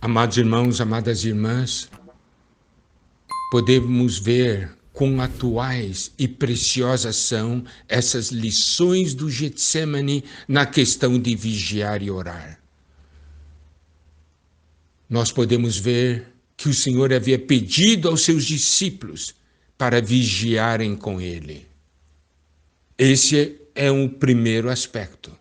Amados irmãos, amadas irmãs, podemos ver quão atuais e preciosas são essas lições do Getsemane na questão de vigiar e orar. Nós podemos ver que o Senhor havia pedido aos seus discípulos para vigiarem com ele. Esse é um primeiro aspecto.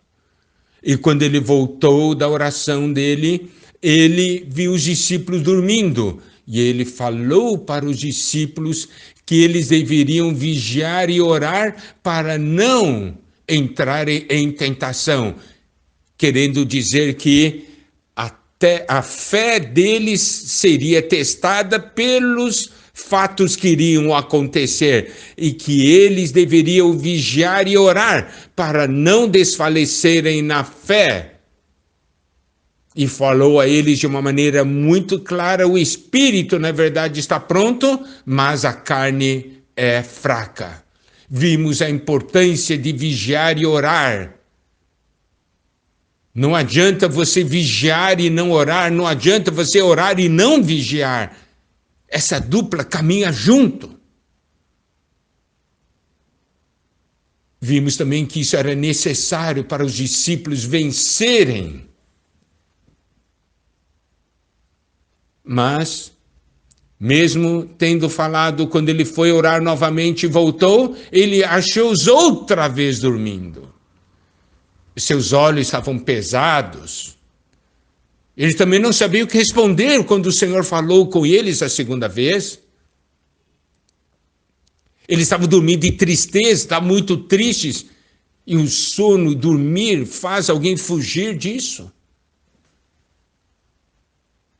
E quando ele voltou da oração dele, ele viu os discípulos dormindo. E ele falou para os discípulos que eles deveriam vigiar e orar para não entrarem em tentação, querendo dizer que até a fé deles seria testada pelos fatos que iriam acontecer e que eles deveriam vigiar e orar para não desfalecerem na fé. E falou a eles de uma maneira muito clara: o espírito, na verdade, está pronto, mas a carne é fraca. Vimos a importância de vigiar e orar. Não adianta você vigiar e não orar, não adianta você orar e não vigiar. Essa dupla caminha junto. Vimos também que isso era necessário para os discípulos vencerem. Mas, mesmo tendo falado, quando ele foi orar novamente e voltou, ele achou-os outra vez dormindo. Seus olhos estavam pesados. Eles também não sabiam o que responder quando o Senhor falou com eles a segunda vez. Eles estavam dormindo de tristeza, estavam muito tristes. E o sono, dormir, faz alguém fugir disso.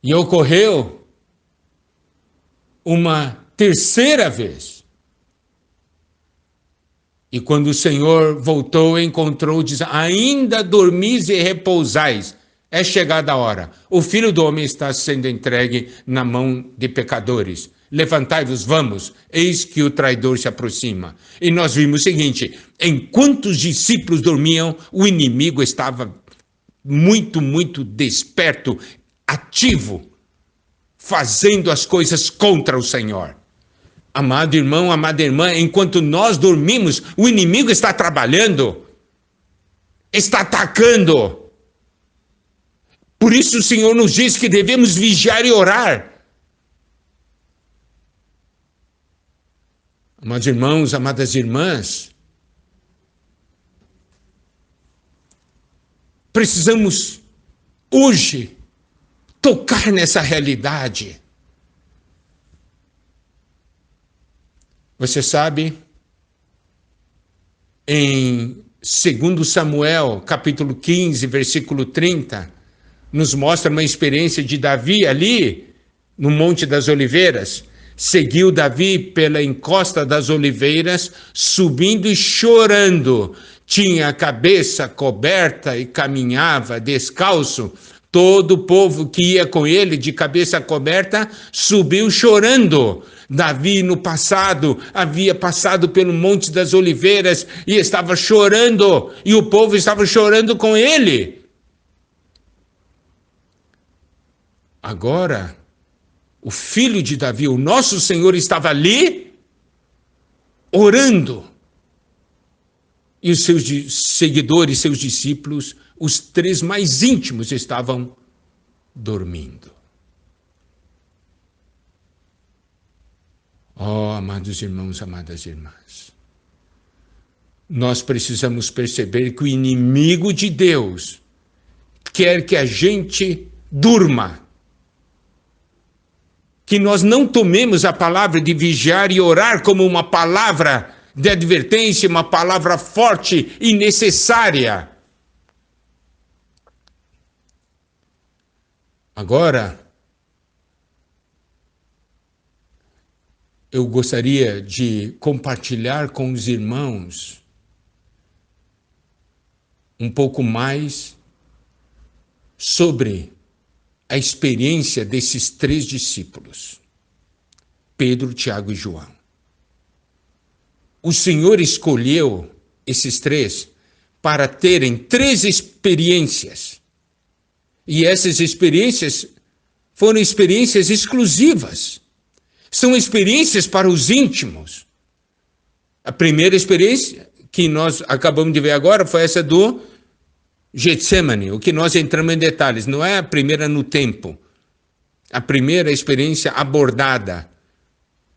E ocorreu uma terceira vez. E quando o Senhor voltou, encontrou, diz: ainda dormis e repousais. É chegada a hora. O Filho do Homem está sendo entregue na mão de pecadores. Levantai-vos, vamos, eis que o traidor se aproxima. E nós vimos o seguinte: enquanto os discípulos dormiam, o inimigo estava muito desperto, ativo, fazendo as coisas contra o Senhor. Amado irmão, amada irmã, enquanto nós dormimos, o inimigo está trabalhando, está atacando. Por isso o Senhor nos diz que devemos vigiar e orar. Amados irmãos, amadas irmãs, precisamos hoje tocar nessa realidade. Você sabe, em 2 Samuel, capítulo 15, versículo 30, nos mostra uma experiência de Davi ali, no Monte das Oliveiras. Seguiu Davi pela encosta das oliveiras, subindo e chorando. Tinha a cabeça coberta e caminhava descalço. Todo o povo que ia com ele, de cabeça coberta, subiu chorando. Davi, no passado, havia passado pelo Monte das Oliveiras e estava chorando, e o povo estava chorando com ele. Agora, o filho de Davi, o nosso Senhor, estava ali, orando. E os seus seguidores, seus discípulos, os três mais íntimos, estavam dormindo. Oh, amados irmãos, amadas irmãs, nós precisamos perceber que o inimigo de Deus quer que a gente durma, que nós não tomemos a palavra de vigiar e orar como uma palavra de advertência, uma palavra forte e necessária. Agora, eu gostaria de compartilhar com os irmãos um pouco mais sobre a experiência desses três discípulos, Pedro, Tiago e João. O Senhor escolheu esses três para terem três experiências. E essas experiências foram experiências exclusivas. São experiências para os íntimos. A primeira experiência que nós acabamos de ver agora foi essa do Getsemane, o que nós entramos em detalhes. Não é a primeira no tempo. A primeira experiência abordada.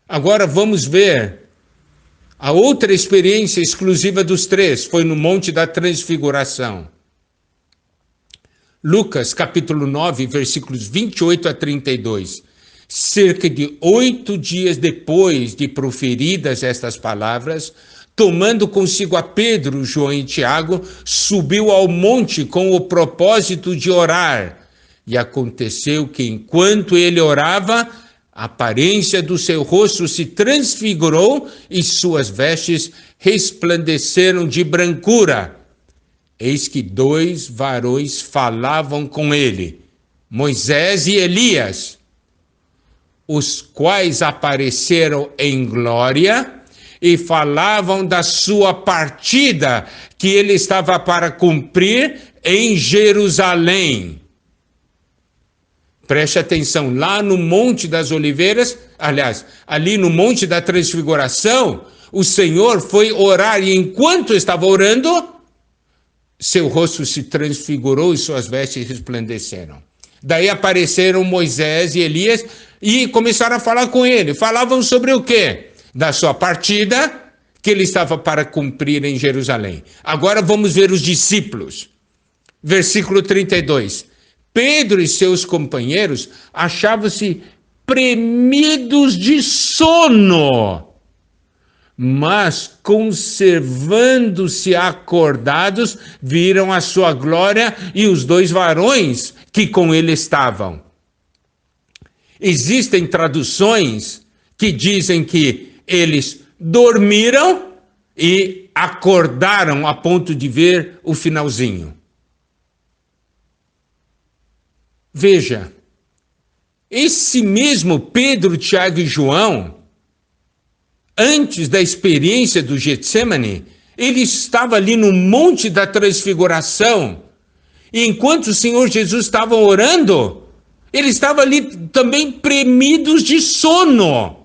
Agora vamos ver a outra experiência exclusiva dos três. Foi no Monte da Transfiguração. Lucas, capítulo 9, versículos 28 a 32. Cerca de 8 dias depois de proferidas estas palavras, tomando consigo a Pedro, João e Tiago, subiu ao monte com o propósito de orar. E aconteceu que, enquanto ele orava, a aparência do seu rosto se transfigurou e suas vestes resplandeceram de brancura. Eis que 2 varões falavam com ele, Moisés e Elias, os quais apareceram em glória e falavam da sua partida que ele estava para cumprir em Jerusalém. Preste atenção, lá no Monte das Oliveiras, aliás, ali no Monte da Transfiguração, o Senhor foi orar e enquanto estava orando, seu rosto se transfigurou e suas vestes resplandeceram. Daí apareceram Moisés e Elias e começaram a falar com ele. Falavam sobre o quê? Da sua partida que ele estava para cumprir em Jerusalém. Agora vamos ver os discípulos. Versículo 32. Pedro e seus companheiros achavam-se premidos de sono, mas conservando-se acordados, viram a sua glória e os 2 varões que com ele estavam. Existem traduções que dizem que eles dormiram e acordaram a ponto de ver o finalzinho. Veja, esse mesmo Pedro, Tiago e João, antes da experiência do Getsemane, ele estava ali no Monte da Transfiguração, e enquanto o Senhor Jesus estava orando, ele estava ali também premidos de sono.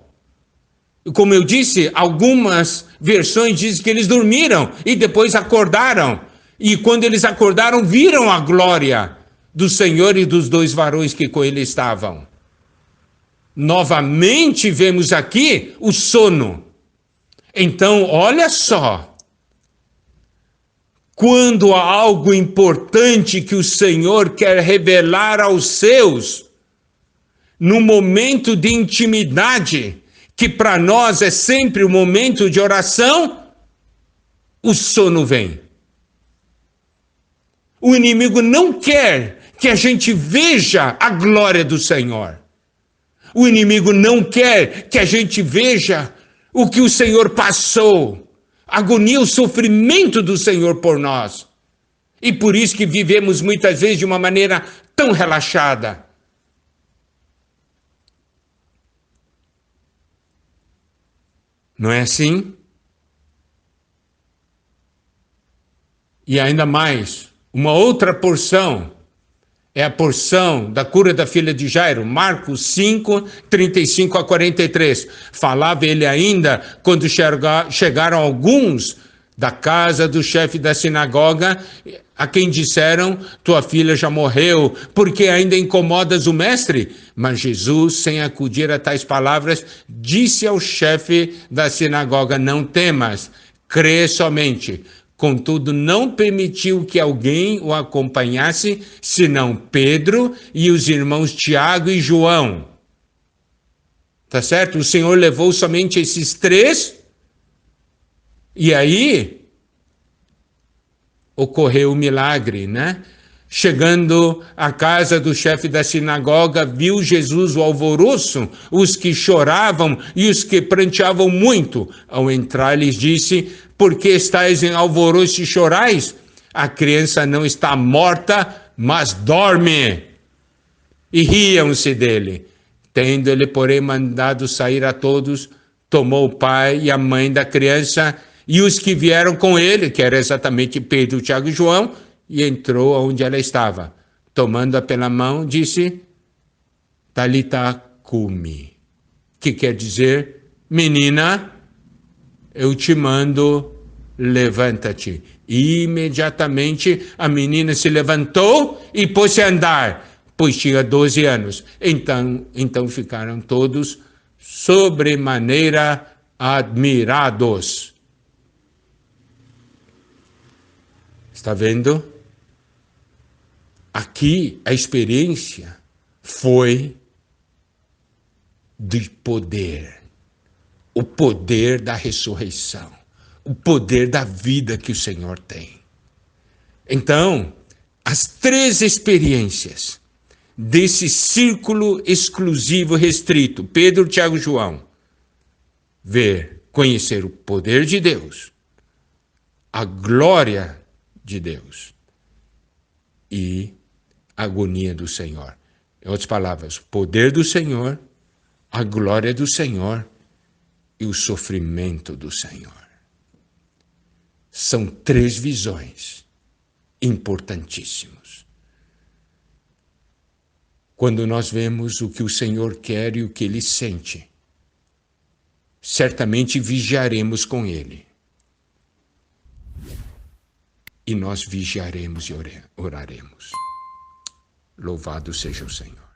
Como eu disse, algumas versões dizem que eles dormiram e depois acordaram. E quando eles acordaram, viram a glória do Senhor e dos 2 varões que com ele estavam. Novamente vemos aqui o sono. Então, olha só. Quando há algo importante que o Senhor quer revelar aos seus, no momento de intimidade, que para nós é sempre o momento de oração, o sono vem. O inimigo não quer que a gente veja a glória do Senhor. O inimigo não quer que a gente veja o que o Senhor passou, a agonia, o sofrimento do Senhor por nós. E por isso que vivemos muitas vezes de uma maneira tão relaxada. Não é assim? E ainda mais, uma outra porção, é a porção da cura da filha de Jairo, Marcos 5, 35 a 43. Falava ele ainda quando chegaram alguns da casa do chefe da sinagoga, a quem disseram, tua filha já morreu, porque ainda incomodas o mestre? Mas Jesus, sem acudir a tais palavras, disse ao chefe da sinagoga, não temas, crê somente. Contudo, não permitiu que alguém o acompanhasse, senão Pedro e os irmãos Tiago e João. Tá certo? O Senhor levou somente esses 3, e aí ocorreu o milagre, né? Chegando à casa do chefe da sinagoga, viu Jesus o alvoroço, os que choravam e os que pranteavam muito. Ao entrar, lhes disse, por que estáis em alvoroço e chorais? A criança não está morta, mas dorme. E riam-se dele. Tendo ele, porém, mandado sair a todos, tomou o pai e a mãe da criança e os que vieram com ele, que era exatamente Pedro, Tiago e João, e entrou onde ela estava. Tomando-a pela mão, disse, Talita cumi, que quer dizer, menina, eu te mando, levanta-te. E imediatamente a menina se levantou e pôs-se a andar, pois tinha 12 anos. Então ficaram todos sobremaneira admirados. Está vendo? Aqui a experiência foi de poder, o poder da ressurreição, o poder da vida que o Senhor tem. Então, as 3 experiências desse círculo exclusivo restrito, Pedro, Tiago e João, ver, conhecer o poder de Deus, a glória de Deus e a agonia do Senhor. Em outras palavras, o poder do Senhor, a glória do Senhor e o sofrimento do Senhor. São 3 visões importantíssimas. Quando nós vemos o que o Senhor quer e o que Ele sente, certamente vigiaremos com Ele. E nós vigiaremos e oraremos. Louvado seja o Senhor.